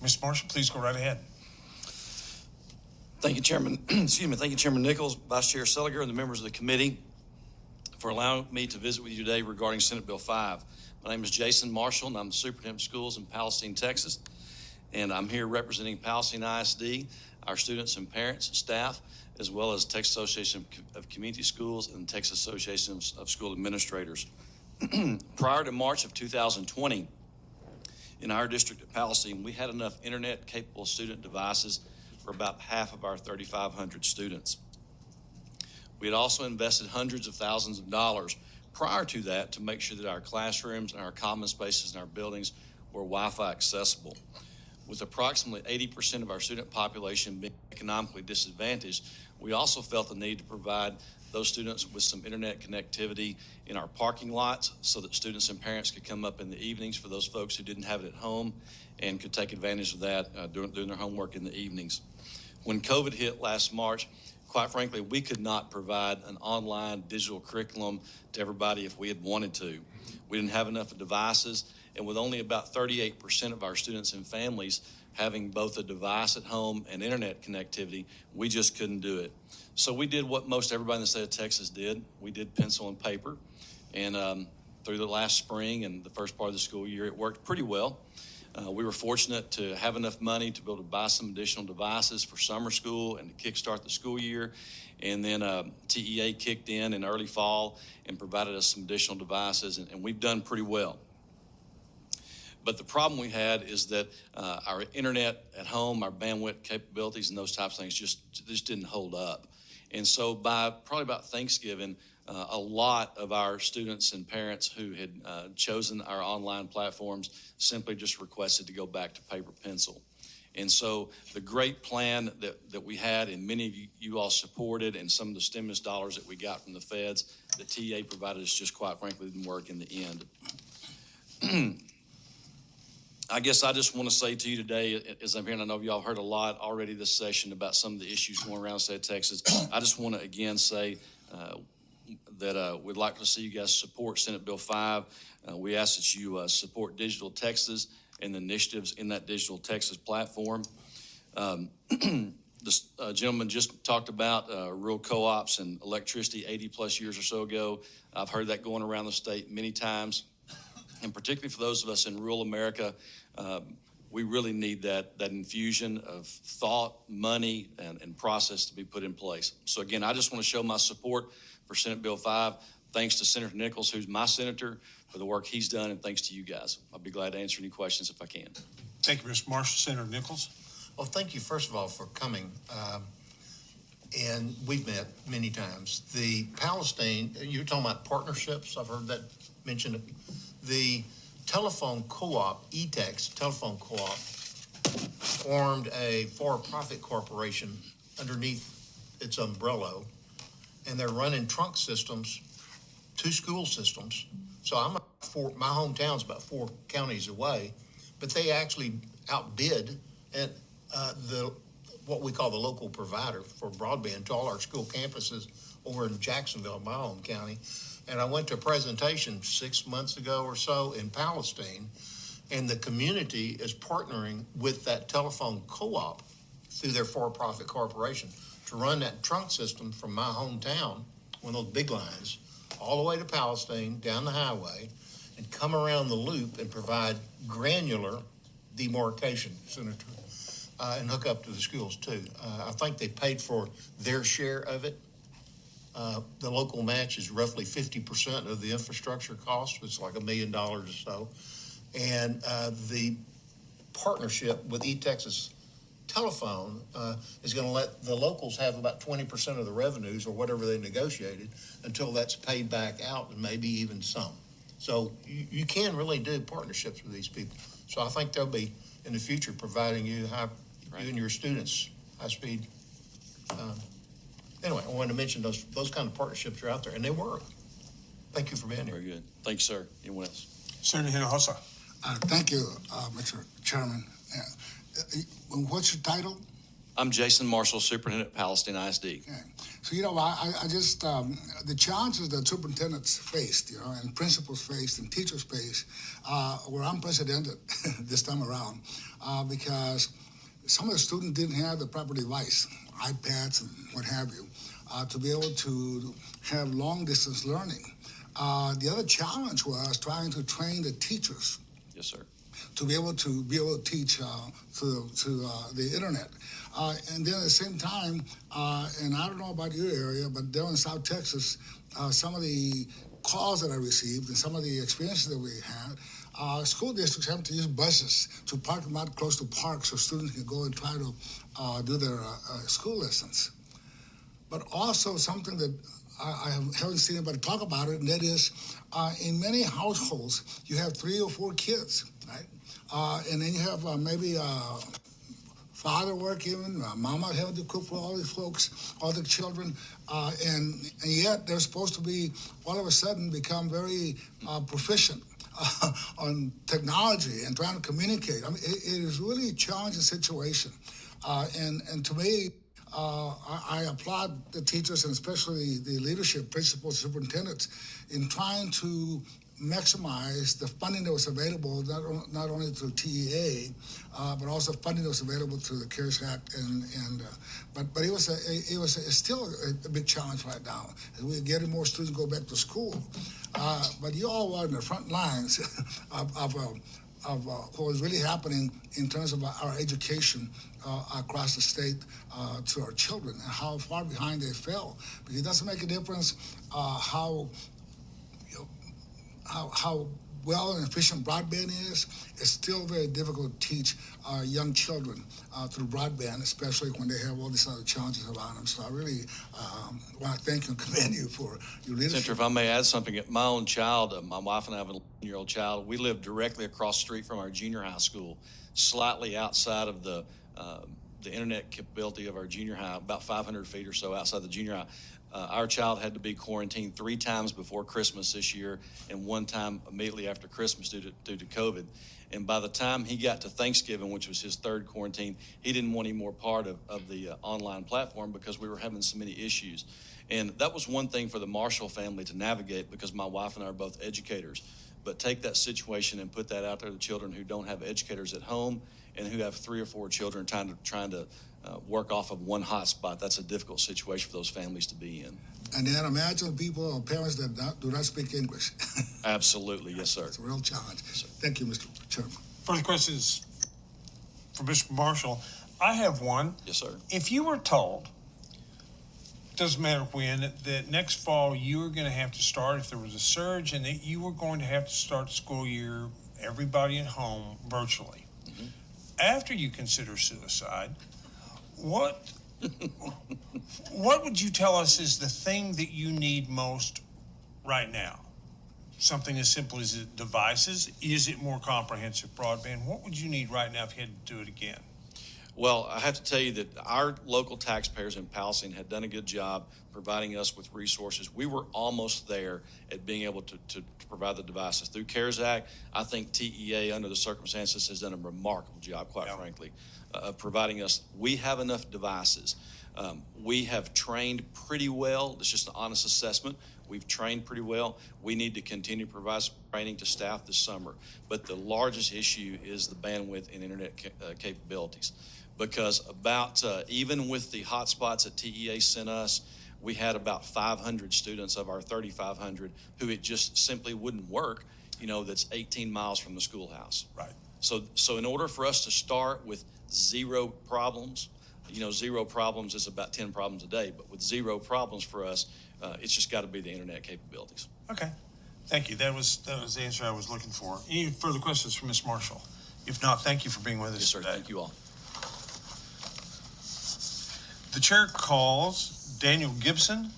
Ms. Marshall, please go right ahead. Thank you, Chairman. Excuse me. Thank you, Chairman Nichols, Vice Chair Seliger, and the members of the committee for allowing me to visit with you today regarding Senate Bill 5. My name is Jason Marshall, and I'm the Superintendent of Schools in Palestine, Texas. And I'm here representing Palestine ISD, our students and parents and staff, as well as Texas Association of Community Schools and Texas Association of School Administrators. Prior to March of 2020, in our district at Palestine, we had enough internet-capable student devices for about half of our 3,500 students. We had also invested hundreds of thousands of dollars prior to that to make sure that our classrooms and our common spaces in our buildings were Wi-Fi accessible. With approximately 80% of our student population being economically disadvantaged, we also felt the need to provide those students with some internet connectivity in our parking lots so that students and parents could come up in the evenings for those folks who didn't have it at home and could take advantage of that doing their homework in the evenings. When COVID hit last March, quite frankly, we could not provide an online digital curriculum to everybody if we had wanted to. We didn't have enough devices, and with only about 38% of our students and families having both a device at home and internet connectivity, we just couldn't do it. So we did what most everybody in the state of Texas did. We did pencil and paper, and through the last spring and the first part of the school year, it worked pretty well. We were fortunate to have enough money to be able to buy some additional devices for summer school and to kickstart the school year. And then TEA kicked in early fall and provided us some additional devices, and we've done pretty well. But the problem we had is that our internet at home, our bandwidth capabilities and those types of things just didn't hold up. And so by probably about Thanksgiving, a lot of our students and parents who had chosen our online platforms simply just requested to go back to paper pencil. And so the great plan that we had, and many of you all supported, and some of the stimulus dollars that we got from the feds that TEA provided us just quite frankly didn't work in the end. I guess I just want to say to you today, as I'm here, and I know y'all heard a lot already this session about some of the issues going around the state of Texas. I just want to again say that we'd like to see you guys support Senate Bill 5. We ask that you support Digital Texas and the initiatives in that Digital Texas platform. This gentleman just talked about rural co-ops and electricity 80 plus years or so ago. I've heard that going around the state many times. And particularly for those of us in rural America, we really need that infusion of thought, money, and process to be put in place. So again, I just want to show my support for Senate Bill 5. Thanks to Senator Nichols, who's my senator, for the work he's done, and thanks to you guys. I'll be glad to answer any questions if I can. Thank you, Mr. Marshall. Senator Nichols. Well, thank you, first of all, for coming. And we've met many times. The Palestine, you're talking about partnerships. I've heard that mentioned. The telephone co-op, Etex telephone co-op, formed a for-profit corporation underneath its umbrella, and they're running trunk systems to school systems. So my hometown's about 4 counties away, but they actually outbid and what we call the local provider for broadband to all our school campuses over in Jacksonville, my home county. And I went to a presentation 6 months ago or so in Palestine, and the community is partnering with that telephone co-op through their for-profit corporation to run that trunk system from my hometown, one of those big lines, all the way to Palestine, down the highway, and come around the loop and provide granular demarcation, Senator, and hook up to the schools too. I think they paid for their share of it. The local match is roughly 50% of the infrastructure cost. It's like $1 million or so. And the partnership with eTexas Telephone is going to let the locals have about 20% of the revenues or whatever they negotiated until that's paid back out, and maybe even some. So you can really do partnerships with these people. So I think they'll be in the future providing you, you and your students high speed. Anyway, I wanted to mention those kind of partnerships are out there, and they work. Thank you for being here. Very good. Thanks, sir. Anyone else? Senator Hinojosa. Thank you, Mr. Chairman. What's your title? I'm Jason Marshall, Superintendent at Palestine ISD. Okay. So, I just, the challenges that superintendents faced, and principals faced and teachers faced were unprecedented this time around because some of the students didn't have the proper device, iPads and what have you, to be able to have long-distance learning. The other challenge was trying to train the teachers. Yes, sir. To be able to teach through the internet, and then at the same time, and I don't know about your area, but down in South Texas, some of the calls that I received and some of the experiences that we had, school districts have to use buses to park them out close to parks so students can go and try to do their school lessons. But also something that I haven't seen anybody talk about it, and that is in many households, you have 3 or 4 kids, right? And then you have maybe father working, mama having to cook for all these folks, all the children, and yet they're supposed to be all of a sudden become very proficient on technology and trying to communicate. I mean, it is really a challenging situation, and to me, I applaud the teachers and especially the leadership, principals, superintendents, in trying to maximize the funding that was available, not only through TEA, but also funding that was available through the CARES Act, but it's still a big challenge right now. We're getting more students go back to school, but you all are in the front lines of what was really happening in terms of our education across the state to our children and how far behind they fell. Because it doesn't make a difference how well and efficient broadband is. It's still very difficult to teach young children through broadband, especially when they have all these other challenges around them. So I really want to thank you and commend you for your leadership. Senator, if I may add something, my own child, my wife and I have an 11-year-old child. We live directly across the street from our junior high school, slightly outside of the internet capability of our junior high, about 500 feet or so outside the junior high. Our child had to be quarantined 3 times before Christmas this year and 1 time immediately after Christmas due to COVID. And by the time he got to Thanksgiving, which was his 3rd quarantine, he didn't want any more part of the online platform because we were having so many issues. And that was one thing for the Marshall family to navigate because my wife and I are both educators. But take that situation and put that out there to children who don't have educators at home and who have 3 or 4 children trying to work off of one hotspot. That's a difficult situation for those families to be in. And then imagine people or parents that do not speak English. Absolutely, yes, sir. It's a real challenge. Yes, thank you, Mr. Chairman. Further questions for Mr. Marshall? I have one. Yes, sir. If you were told, doesn't matter when, that next fall you were going to have to start, if there was a surge, and that you were going to have to start the school year, everybody at home, virtually. Mm-hmm. After you consider suicide, what would you tell us is the thing that you need most right now? Something as simple as devices? Is it more comprehensive broadband? What would you need right now if you had to do it again? Well, I have to tell you that our local taxpayers in Palestine had done a good job providing us with resources. We were almost there at being able to provide the devices. Through CARES Act, I think TEA, under the circumstances, has done a remarkable job, quite frankly, of providing us. We have enough devices. We have trained pretty well. It's just an honest assessment. We've trained pretty well. We need to continue to provide training to staff this summer. But the largest issue is the bandwidth and internet capabilities. Because even with the hotspots that TEA sent us, we had about 500 students of our 3,500 who it just simply wouldn't work, that's 18 miles from the schoolhouse. Right. So in order for us to start with 0 problems, 0 problems is about 10 problems a day, but with 0 problems for us, it's just got to be the internet capabilities. Okay. Thank you. That was the answer I was looking for. Any further questions for Ms. Marshall? If not, thank you for being with us Yes, sir. today. Thank you all. The chair calls Daniel Gibson